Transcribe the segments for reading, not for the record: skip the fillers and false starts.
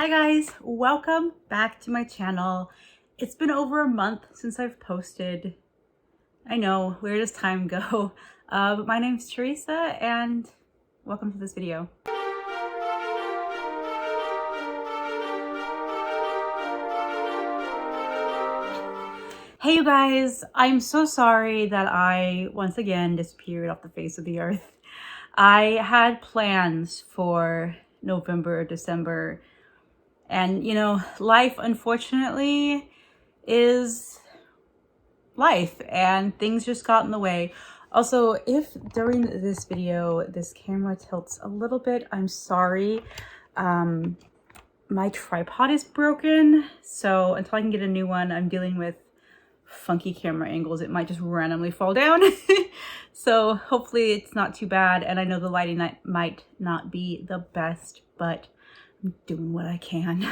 Hi guys, welcome back to my channel. It's been over a month since I've posted. I know, where does time go? But my name's Teresa and welcome to this video. Hey you guys, I'm so sorry that I once again disappeared off the face of the earth. I had plans for November, December, and you know, life unfortunately is life and things just got in the way. Also, if during this video this camera tilts a little bit, I'm sorry. My tripod is broken, so until I can get a new one, I'm dealing with funky camera angles. It might just randomly fall down. So hopefully it's not too bad, and I know the lighting might not be the best, but I'm doing what I can.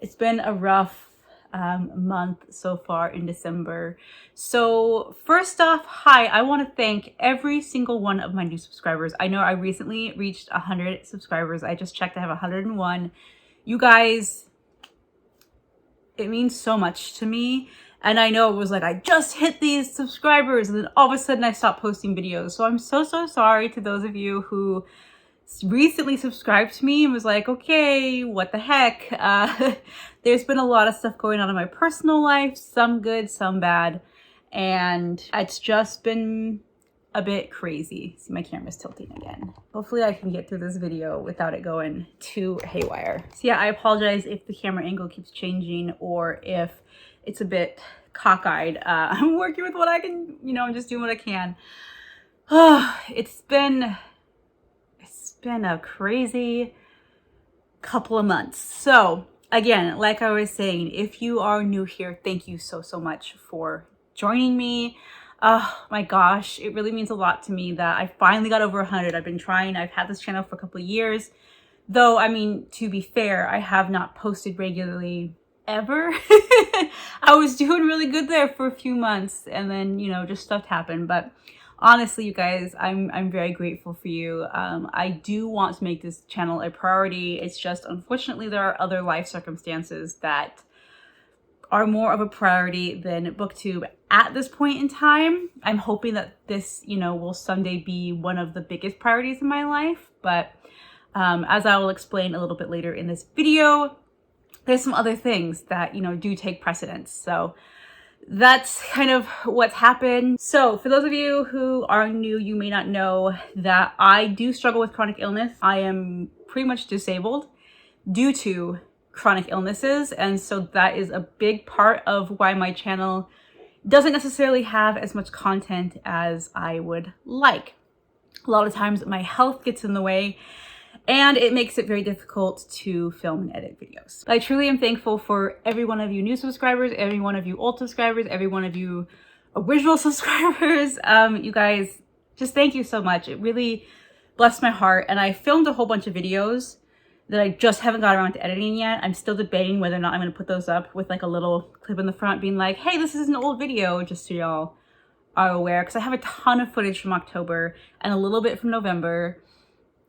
It's been a rough month so far in December. So first off, hi, I want to thank every single one of my new subscribers. I know I recently reached 100 subscribers. I just checked, I have 101. You guys, it means so much to me. And I know it was like, I just hit these subscribers and then all of a sudden I stopped posting videos. So I'm so sorry to those of you who recently subscribed to me and was like, okay, what the heck? There's been a lot of stuff going on in my personal life, some good, some bad. And it's just been a bit crazy. See, my camera's tilting again. Hopefully I can get through this video without it going too haywire. So yeah, I apologize if the camera angle keeps changing or if it's a bit cockeyed. I'm working with what I can, you know, I'm just doing what I can. Oh, it's been a crazy couple of months. So again, like I was saying, if you are new here, thank you so much for joining me. Oh my gosh, it really means a lot to me that I finally got over 100. I've been trying. I've had this channel for a couple of years, though. I mean, to be fair, I have not posted regularly ever. I was doing really good there for a few months, and then, you know, just stuff happened. But honestly, you guys, I'm very grateful for you. I do want to make this channel a priority. It's just, unfortunately, there are other life circumstances that are more of a priority than BookTube at this point in time. I'm hoping that this, you know, will someday be one of the biggest priorities in my life. But as I will explain a little bit later in this video, there's some other things that, you know, do take precedence. So that's kind of what's happened. So for those of you who are new, you may not know that I do struggle with chronic illness. I am pretty much disabled due to chronic illnesses. And so that is a big part of why my channel doesn't necessarily have as much content as I would like. A lot of times my health gets in the way, and it makes it very difficult to film and edit videos. I truly am thankful for every one of you new subscribers, every one of you old subscribers, every one of you original subscribers. You guys, just thank you so much. It really blessed my heart. And I filmed a whole bunch of videos that I just haven't got around to editing yet. I'm still debating whether or not I'm going to put those up with like a little clip in the front being like, hey, this is an old video, just so y'all are aware. Because I have a ton of footage from October and a little bit from November,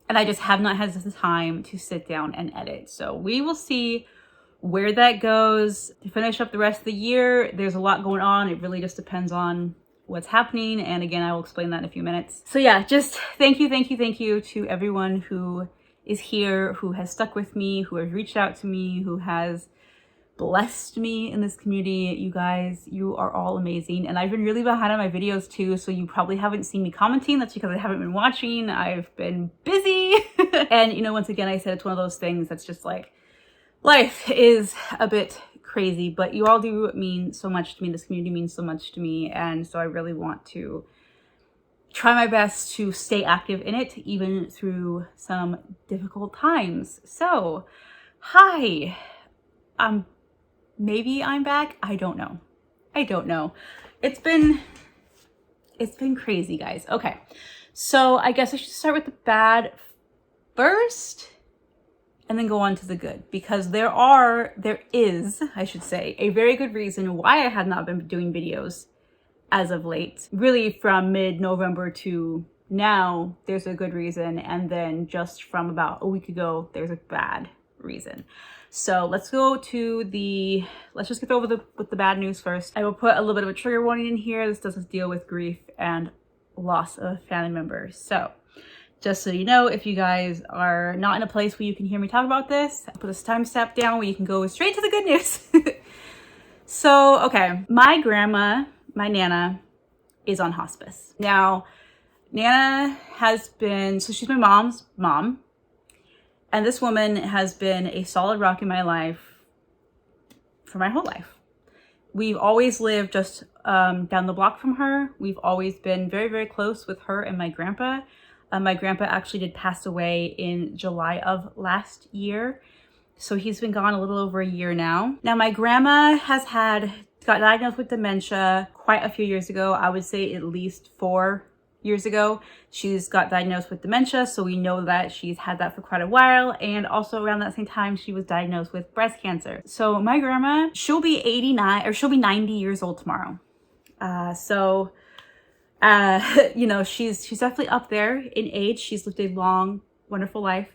and I just have not had the time to sit down and edit. So we will see where that goes. To finish up the rest of the year, there's a lot going on. It really just depends on what's happening. And again, I will explain that in a few minutes. So yeah, just thank you to everyone who is here, who has stuck with me, who has reached out to me, who has blessed me in this community. You guys, you are all amazing. And I've been really behind on my videos too, so you probably haven't seen me commenting. That's because I haven't been watching. I've been busy. And you know, once again, I said it's one of those things that's just like, life is a bit crazy, but you all do mean so much to me. This community means so much to me. And so I really want to try my best to stay active in it, even through some difficult times. So, hi. Maybe I'm back. I don't know. It's been crazy, guys. Okay. So I guess I should start with the bad first and then go on to the good, because there is, I should say, a very good reason why I had not been doing videos as of late. Really from mid-November to now, there's a good reason. And then just from about a week ago, there's a bad reason. So let's just get over with the bad news first. I will put a little bit of a trigger warning in here. This doesn't deal with grief and loss of family members. So just so you know, if you guys are not in a place where you can hear me talk about this, I'll put this timestamp down where you can go straight to the good news. So, okay, my grandma, my Nana, is on hospice. Now, Nana she's my mom's mom, and this woman has been a solid rock in my life for my whole life. We've always lived just down the block from her. We've always been very, very close with her and my grandpa. My grandpa actually did pass away in July of last year. So he's been gone a little over a year now. Now my grandma got diagnosed with dementia quite a few years ago. I would say at least 4 years ago. She's got diagnosed with dementia. So we know that she's had that for quite a while. And also around that same time, she was diagnosed with breast cancer. So my grandma, she'll be 90 years old tomorrow. You know, she's definitely up there in age. She's lived a long, wonderful life.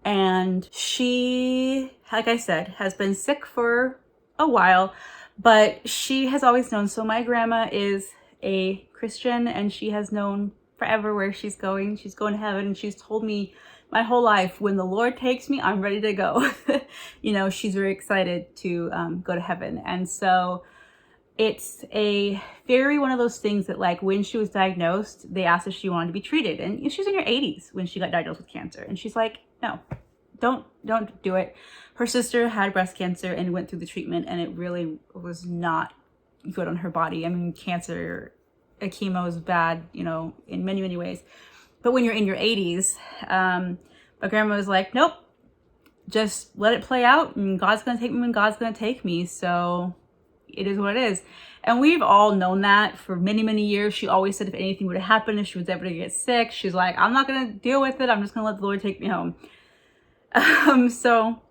And she, like I said, has been sick for a while, but she has always known. So my grandma is a Christian, and she has known forever where she's going. She's going to heaven, and she's told me my whole life, when the Lord takes me, I'm ready to go. You know, she's very excited to go to heaven. And so it's one of those things that, like, when she was diagnosed, they asked if she wanted to be treated. And she was in her 80s when she got diagnosed with cancer. And she's like, no, don't do it. Her sister had breast cancer and went through the treatment, and it really was not good on her body. I mean, cancer, chemo is bad, you know, in many, many ways. But when you're in your 80s, my grandma was like, nope, just let it play out, and God's going to take me when God's going to take me. So it is what it is. And we've all known that for many, many years. She always said if anything would have happened, if she was ever to get sick, she's like, I'm not going to deal with it. I'm just going to let the Lord take me home. So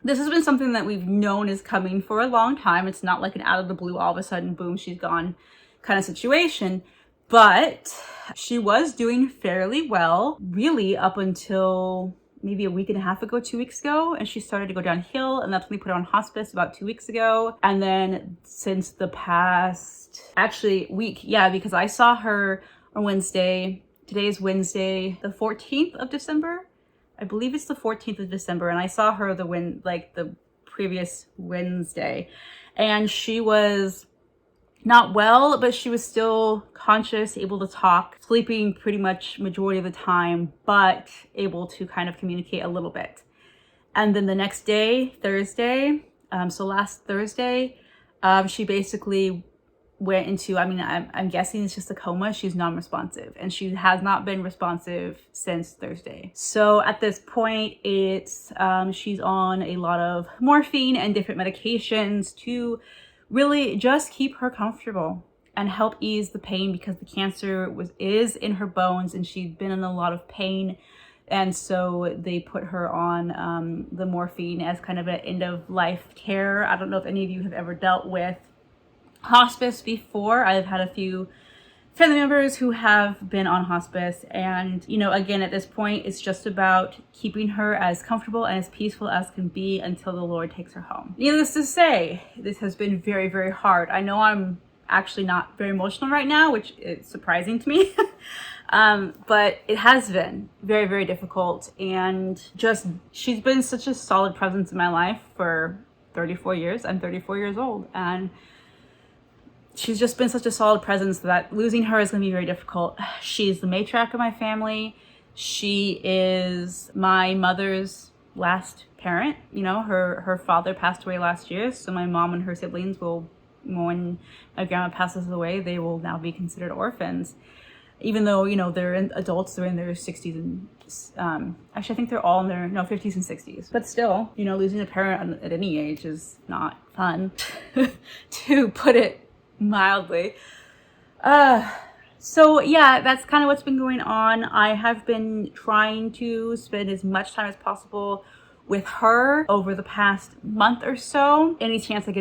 this has been something that we've known is coming for a long time. It's not like an out of the blue, all of a sudden, boom, she's gone kind of situation. But she was doing fairly well, really, up until maybe a week and a half ago, 2 weeks ago, and she started to go downhill, and that's when we put her on hospice about 2 weeks ago. And then since the past week, because I saw her on Wednesday. Today is Wednesday, the 14th of December. I believe it's the 14th of December, and I saw her the previous Wednesday, and she was not well, but she was still conscious, able to talk, sleeping pretty much majority of the time, but able to kind of communicate a little bit. And then the next day, Thursday, so last Thursday, she basically went into, I'm guessing it's just a coma. She's non-responsive, and she has not been responsive since Thursday. So at this point, it's she's on a lot of morphine and different medications to really just keep her comfortable and help ease the pain, because the cancer is in her bones, and she'd been in a lot of pain. And so they put her on the morphine as kind of an end of life care. I don't know if any of you have ever dealt with hospice before. I've had a few family members who have been on hospice, and again, at this point, it's just about keeping her as comfortable and as peaceful as can be until the Lord takes her home. Needless to say, this has been very, very hard. I know I'm actually not very emotional right now, which is surprising to me. But it has been very, very difficult, and she's been such a solid presence in my life for 34 years. I'm 34 years old, and she's just been such a solid presence that losing her is going to be very difficult. She's the matriarch of my family. She is my mother's last parent. Her father passed away last year, so my mom and her siblings when my grandma passes away, they will now be considered orphans. Even though, they're adults, they're in their 60s and actually I think they're all in their 50s and 60s. But still, losing a parent at any age is not fun, to put it mildly. So yeah, that's kind of what's been going on. I have been trying to spend as much time as possible with her over the past month or so. Any chance I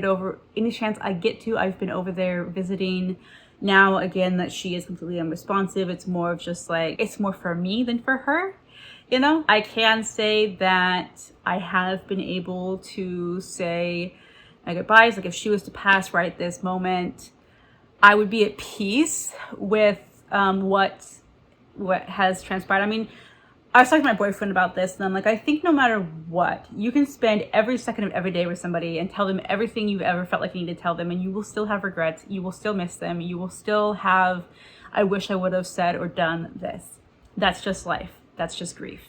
get to, I've been over there visiting. Now, again, that she is completely unresponsive, it's more of just like, it's more for me than for her, you know? I can say that I have been able to say my goodbyes. Like if she was to pass right at this moment, I would be at peace with what has transpired. I mean, I was talking to my boyfriend about this, and I'm like, I think no matter what, you can spend every second of every day with somebody and tell them everything you've ever felt like you need to tell them, and you will still have regrets. You will still miss them. You will still have, I wish I would have said or done this. That's just life. That's just grief.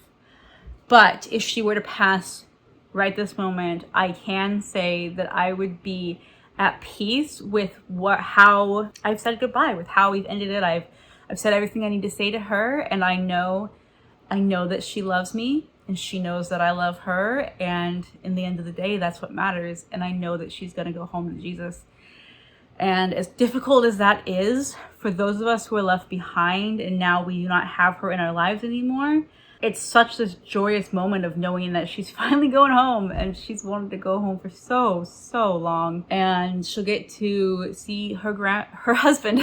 But if she were to pass right this moment, I can say that I would be at peace with how I've said goodbye, with how we've ended it. I've said everything I need to say to her, and I know that she loves me, and she knows that I love her, and in the end of the day, that's what matters. And I know that she's going to go home to Jesus. And as difficult as that is for those of us who are left behind and now we do not have her in our lives anymore, it's such this joyous moment of knowing that she's finally going home, and she's wanted to go home for so long, and she'll get to see her husband,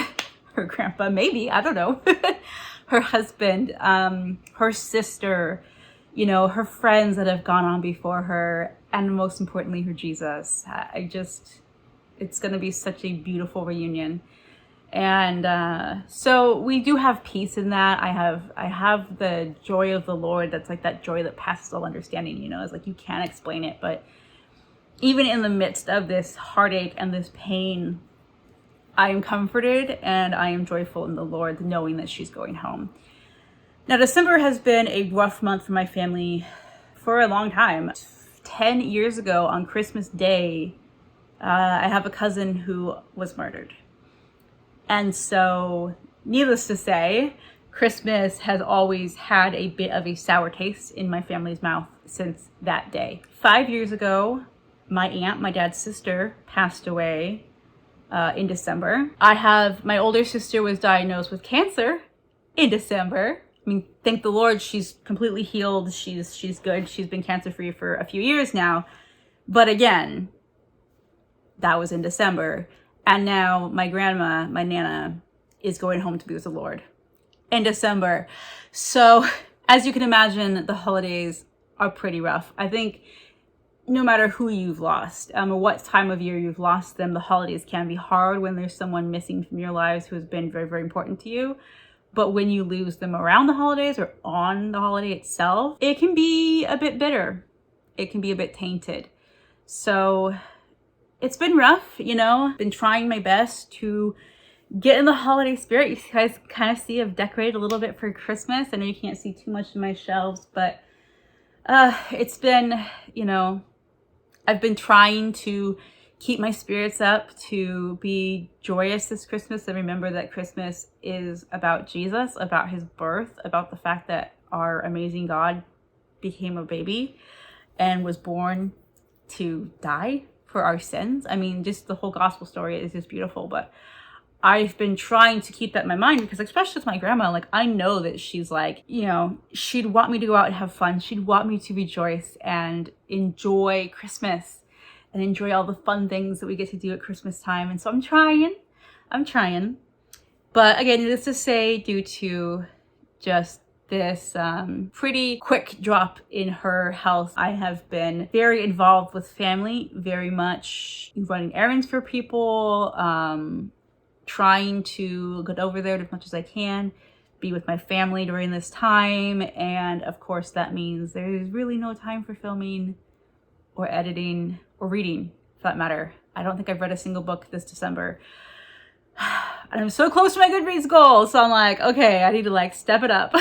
her grandpa, maybe, I don't know, her husband, her sister, you know, her friends that have gone on before her, and most importantly, her Jesus. It's going to be such a beautiful reunion. And so we do have peace in that. I have the joy of the Lord. That's like that joy that passes all understanding, you know. It's like you can't explain it, but even in the midst of this heartache and this pain, I am comforted and I am joyful in the Lord, knowing that she's going home. Now, December has been a rough month for my family for a long time. 10 years ago on Christmas Day, I have a cousin who was murdered. And so, needless to say, Christmas has always had a bit of a sour taste in my family's mouth since that day. 5 years ago, my aunt, my dad's sister, passed away in December. My older sister was diagnosed with cancer in December. I mean, thank the Lord, she's completely healed. She's good. She's been cancer-free for a few years now. But again, that was in December. And now my grandma, my Nana, is going home to be with the Lord in December. So as you can imagine, the holidays are pretty rough. I think no matter who you've lost or what time of year you've lost them, the holidays can be hard when there's someone missing from your lives who has been very, very important to you. But when you lose them around the holidays or on the holiday itself, it can be a bit bitter. It can be a bit tainted. So it's been rough, you know. Been trying my best to get in the holiday spirit. You guys kind of see I've decorated a little bit for Christmas. I know you can't see too much in my shelves, but it's been, you know, I've been trying to keep my spirits up, to be joyous this Christmas, and remember that Christmas is about Jesus, about his birth, about the fact that our amazing God became a baby and was born to die for our sins. I mean, just the whole gospel story is just beautiful. But I've been trying to keep that in my mind because, especially with my grandma, like, I know that she's like, you know, she'd want me to go out and have fun. She'd want me to rejoice and enjoy Christmas and enjoy all the fun things that we get to do at Christmas time. And so I'm trying. But again, needless to say, due to just this pretty quick drop in her health, I have been very involved with family, very much running errands for people, trying to get over there as much as I can, be with my family during this time. And of course, that means there's really no time for filming or editing or reading, for that matter. I don't think I've read a single book this December. And I'm so close to my Goodreads goal. So I'm like, okay, I need to like step it up.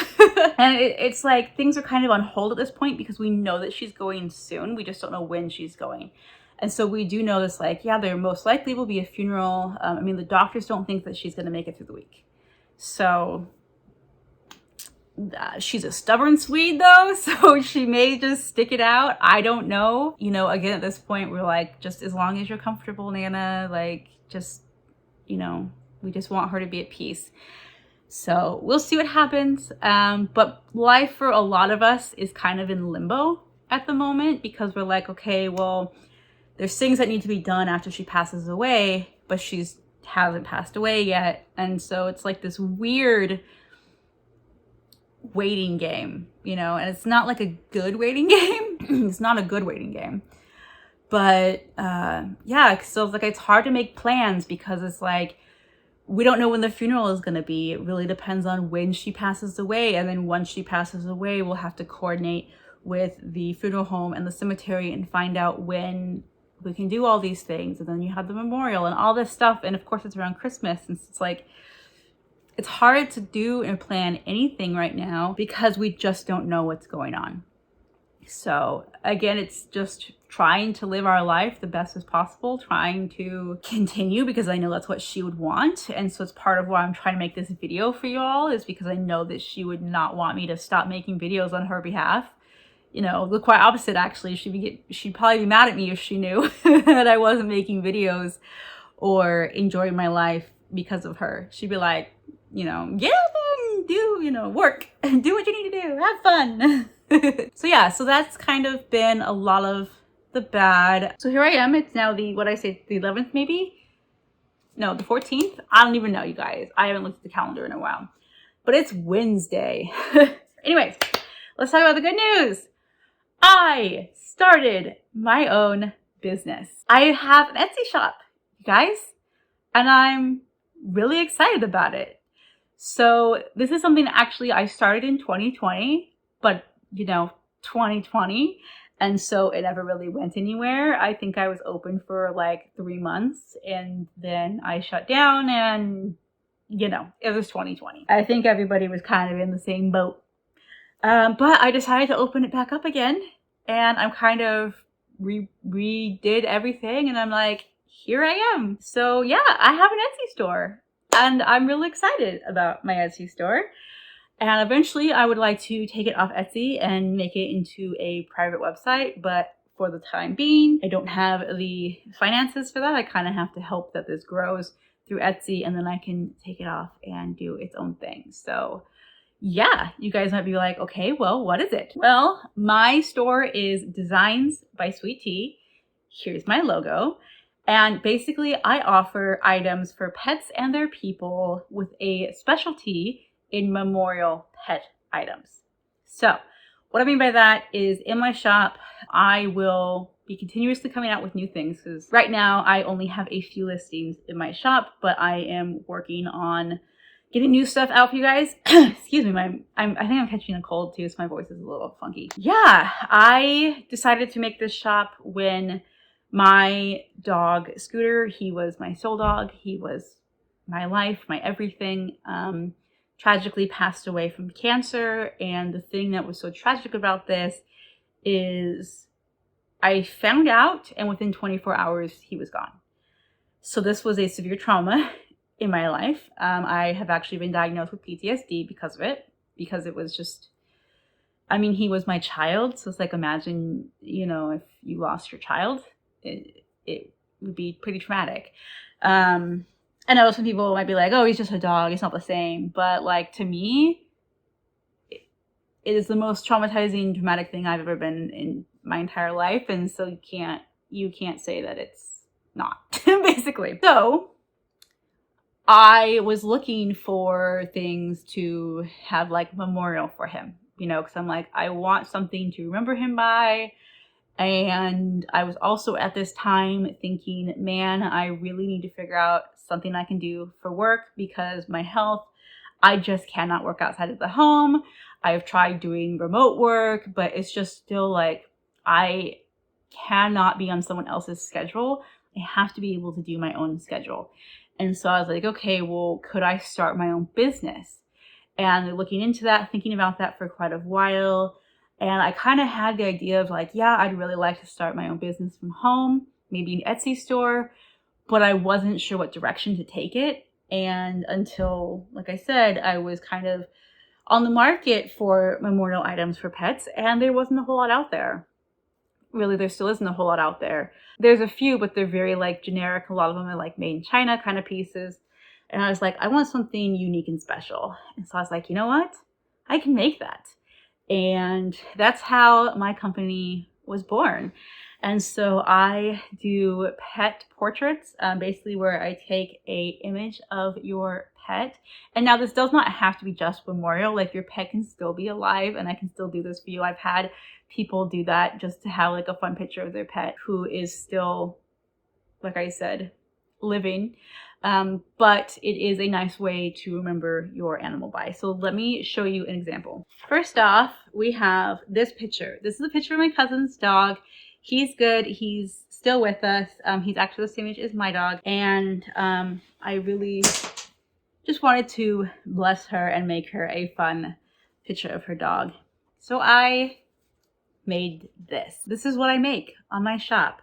And it's like things are kind of on hold at this point because we know that she's going soon. We just don't know when she's going. And so we do know this, like, yeah, there most likely will be a funeral. I mean, the doctors don't think that she's going to make it through the week. So she's a stubborn Swede though, so she may just stick it out. I don't know. You know, again, at this point, we're like, just as long as you're comfortable, Nana, like, just, you know, we just want her to be at peace. So we'll see what happens. But life for a lot of us is kind of in limbo at the moment because we're like, okay, well, there's things that need to be done after she passes away, but she hasn't passed away yet. And so it's like this weird waiting game, you know, and it's not like a good waiting game. It's not a good waiting game. But yeah, so like it's hard to make plans because it's like we don't know when the funeral is going to be. It really depends on when she passes away. And then once she passes away, we'll have to coordinate with the funeral home and the cemetery and find out when we can do all these things. And then you have the memorial and all this stuff. And of course, it's around Christmas. And it's like, it's hard to do and plan anything right now because we just don't know what's going on. So again, it's just trying to live our life the best as possible, trying to continue because I know that's what she would want. And so it's part of why I'm trying to make this video for you all, is because I know that she would not want me to stop making videos on her behalf. You know, the quite opposite actually. She'd probably be mad at me if she knew that I wasn't making videos or enjoying my life because of her. She'd be like, you know, get out there and do, you know, work and do what you need to do, have fun. So yeah, so that's kind of been a lot of the bad. So here I am. It's now the 11th maybe? No, the 14th? I don't even know, you guys. I haven't looked at the calendar in a while. But it's Wednesday. Anyways, let's talk about the good news. I started my own business. I have an Etsy shop, you guys, and I'm really excited about it. So this is something that actually I started in 2020, but you know, 2020. And so it never really went anywhere. I think I was open for like 3 months and then I shut down and, you know, it was 2020. I think everybody was kind of in the same boat. But I decided to open it back up again and I'm kind of redid everything and I'm like, here I am. So yeah, I have an Etsy store and I'm really excited about my Etsy store. And eventually I would like to take it off Etsy and make it into a private website. But for the time being, I don't have the finances for that. I kind of have to hope that this grows through Etsy and then I can take it off and do its own thing. So yeah, you guys might be like, okay, well, what is it? Well, my store is Designs by Sweet T. Here's my logo. And basically I offer items for pets and their people with a specialty in memorial pet items. So what I mean by that is in my shop, I will be continuously coming out with new things because right now I only have a few listings in my shop, but I am working on getting new stuff out for you guys. Excuse me, I think I'm catching a cold too, so my voice is a little funky. Yeah, I decided to make this shop when my dog Scooter, he was my soul dog, he was my life, my everything, tragically passed away from cancer. And the thing that was so tragic about this is I found out and within 24 hours he was gone. So this was a severe trauma in my life. I have actually been diagnosed with PTSD because of it, because it was just, I mean, he was my child. So it's like, imagine, you know, if you lost your child, it would be pretty traumatic. I know some people might be like, oh, he's just a dog, it's not the same. But like, to me, it is the most traumatizing, traumatic thing I've ever been in my entire life. And so you can't say that it's not, basically. So I was looking for things to have like memorial for him, you know, because I'm like, I want something to remember him by. And I was also at this time thinking, man, I really need to figure out something I can do for work because my health, I just cannot work outside of the home. I've tried doing remote work, but it's just still like, I cannot be on someone else's schedule. I have to be able to do my own schedule. And so I was like, okay, well, could I start my own business? And looking into that, thinking about that for quite a while. And I kind of had the idea of like, yeah, I'd really like to start my own business from home, maybe an Etsy store, but I wasn't sure what direction to take it. And until, like I said, I was kind of on the market for memorial items for pets and there wasn't a whole lot out there. Really, there still isn't a whole lot out there. There's a few, but they're very like generic. A lot of them are like made in China kind of pieces. And I was like, I want something unique and special. And so I was like, you know what? I can make that. And that's how my company was born. And so I do pet portraits, basically where I take a image of your pet. And now this does not have to be just memorial, like your pet can still be alive and I can still do this for you. I've had people do that just to have like a fun picture of their pet who is still, like I said, living. But it is a nice way to remember your animal by. So let me show you an example. First off, we have this picture. This is a picture of my cousin's dog. He's good. He's still with us. He's actually the same age as my dog. And I really just wanted to bless her and make her a fun picture of her dog. So I made this. This is what I make on my shop.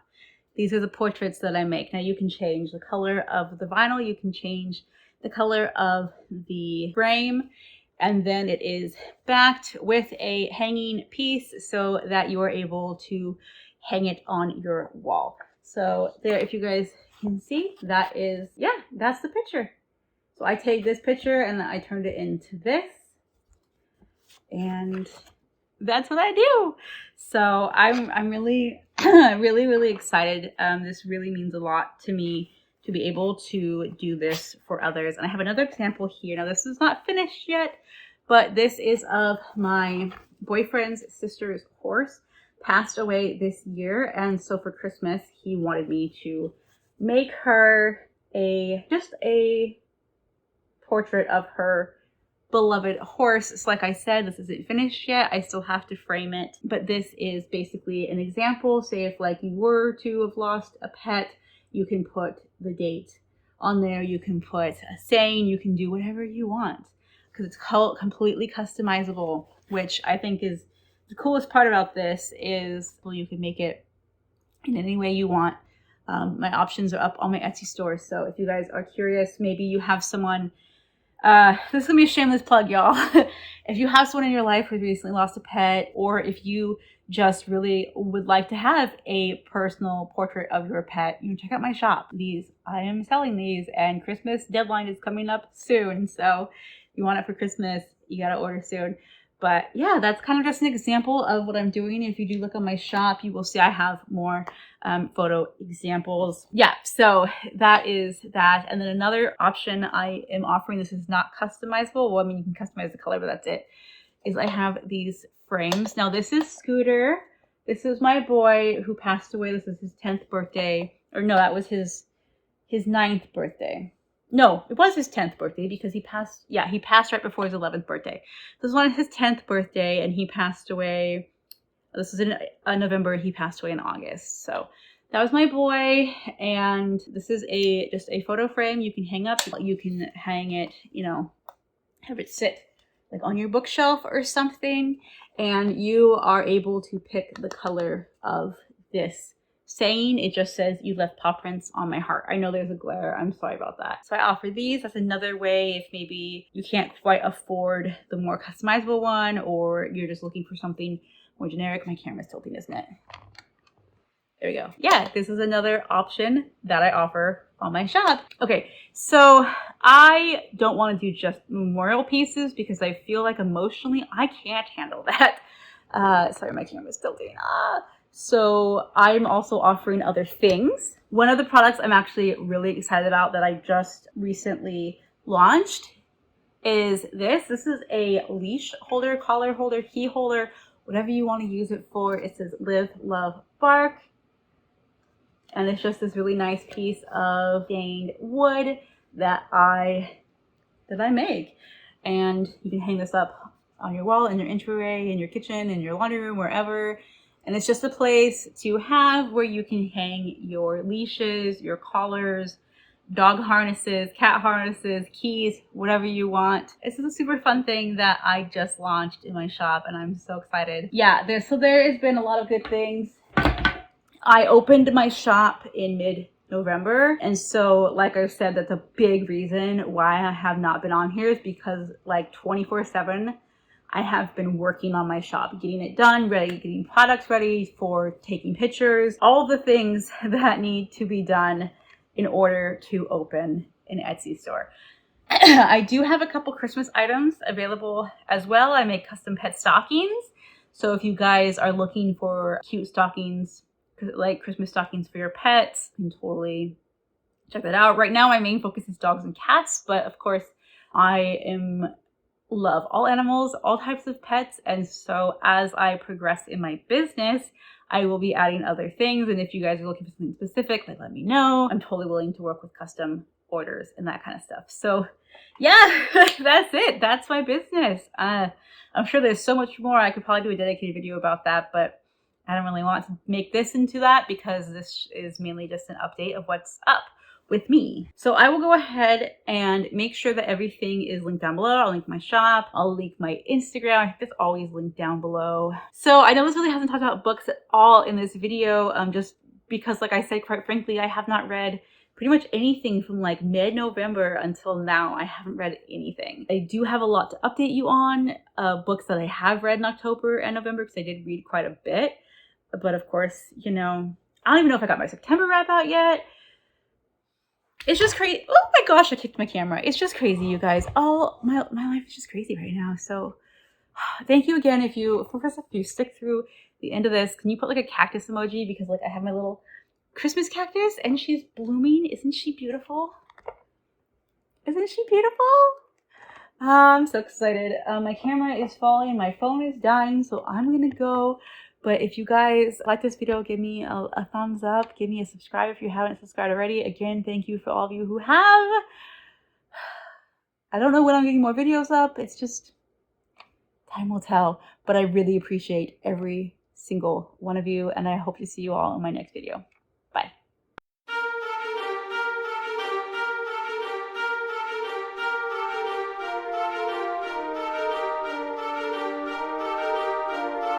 These are the portraits that I make. Now you can change the color of the vinyl, you can change the color of the frame, and then it is backed with a hanging piece so that you are able to hang it on your wall. So there, if you guys can see, that is, yeah, that's the picture. So I take this picture and I turned it into this, and that's what I do. So I'm really really excited. This really means a lot to me to be able to do this for others. And I have another example here. Now this is not finished yet, but this is of my boyfriend's sister's horse. Passed away this year, and so for Christmas he wanted me to make her just a portrait of her beloved horse. So like I said, this isn't finished yet. I still have to frame it, but this is basically an example. Say if like you were to have lost a pet, you can put the date on there, you can put a saying, you can do whatever you want because it's completely customizable, which I think is the coolest part about this. Is you can make it in any way you want. My options are up on my Etsy store, so if you guys are curious, maybe you have someone, this is gonna be a shameless plug, y'all. If you have someone in your life who recently lost a pet, or if you just really would like to have a personal portrait of your pet, you can check out my shop. I am selling these, and Christmas deadline is coming up soon. So if you want it for Christmas, you gotta order soon. But yeah, that's kind of just an example of what I'm doing. If you do look on my shop, you will see I have more photo examples. Yeah, so that is that. And then another option I am offering, this is not customizable. Well, I mean, you can customize the color, but that's it, is I have these frames. Now this is Scooter. This is my boy who passed away. This is his 10th birthday. Or no, that was his 9th birthday. No, it was his 10th birthday because he passed right before his 11th birthday. This was on his 10th birthday and he passed away. This was in November. He passed away in August. So that was my boy. And this is just a photo frame you can hang up. You can hang it, have it sit like on your bookshelf or something. And you are able to pick the color of this saying. It just says, "You left paw prints on my heart." I know there's a glare. I'm sorry about that. So I offer these. That's another way if maybe you can't quite afford the more customizable one, or you're just looking for something more generic. My camera's tilting, isn't it? There we go. Yeah, this is another option that I offer on my shop. Okay, so I don't want to do just memorial pieces because I feel like emotionally I can't handle that. Sorry, my camera's tilting. So I'm also offering other things. One of the products I'm actually really excited about that I just recently launched is this. This is a leash holder, collar holder, key holder, whatever you want to use it for. It says "Live, Love, Bark." And it's just this really nice piece of stained wood that I make. And you can hang this up on your wall, in your entryway, in your kitchen, in your laundry room, wherever. And it's just a place to have where you can hang your leashes, your collars, dog harnesses, cat harnesses, keys, whatever you want. This is a super fun thing that I just launched in my shop and I'm so excited. Yeah, there has been a lot of good things. I opened my shop in mid-November. And so, like I said, that's a big reason why I have not been on here, is because like 24/7, I have been working on my shop, getting it done, ready, getting products ready for taking pictures, all the things that need to be done in order to open an Etsy store. I do have a couple Christmas items available as well. I make custom pet stockings. So if you guys are looking for cute stockings like Christmas stockings for your pets, you can totally check that out. Right now, my main focus is dogs and cats, but of course, love all animals, all types of pets. And so as I progress in my business, I will be adding other things. And if you guys are looking for something specific, like let me know. I'm totally willing to work with custom orders and that kind of stuff. So yeah, that's it. That's my business. I'm sure there's so much more. I could probably do a dedicated video about that, but I don't really want to make this into that because this is mainly just an update of what's up with me. So I will go ahead and make sure that everything is linked down below. I'll link my shop, I'll link my Instagram. I think it's always linked down below. So I know this really hasn't talked about books at all in this video, just because, like I said, quite frankly, I have not read pretty much anything from like mid-November until now. I haven't read anything. I do have a lot to update you on, books that I have read in October and November, because I did read quite a bit. But of course, you know, I don't even know if I got my September wrap out yet. It's just crazy. Oh my gosh, I kicked my camera. It's just crazy, you guys. Oh, my life is just crazy right now. So thank you again. If you stick through the end of this, can you put like a cactus emoji? Because like I have my little Christmas cactus and she's blooming. Isn't she beautiful? Isn't she beautiful? I'm so excited. My camera is falling. My phone is dying. So I'm going to go. But if you guys like this video, give me a thumbs up. Give me a subscribe if you haven't subscribed already. Again, thank you for all of you who have. I don't know when I'm getting more videos up. It's just time will tell. But I really appreciate every single one of you. And I hope to see you all in my next video. Bye.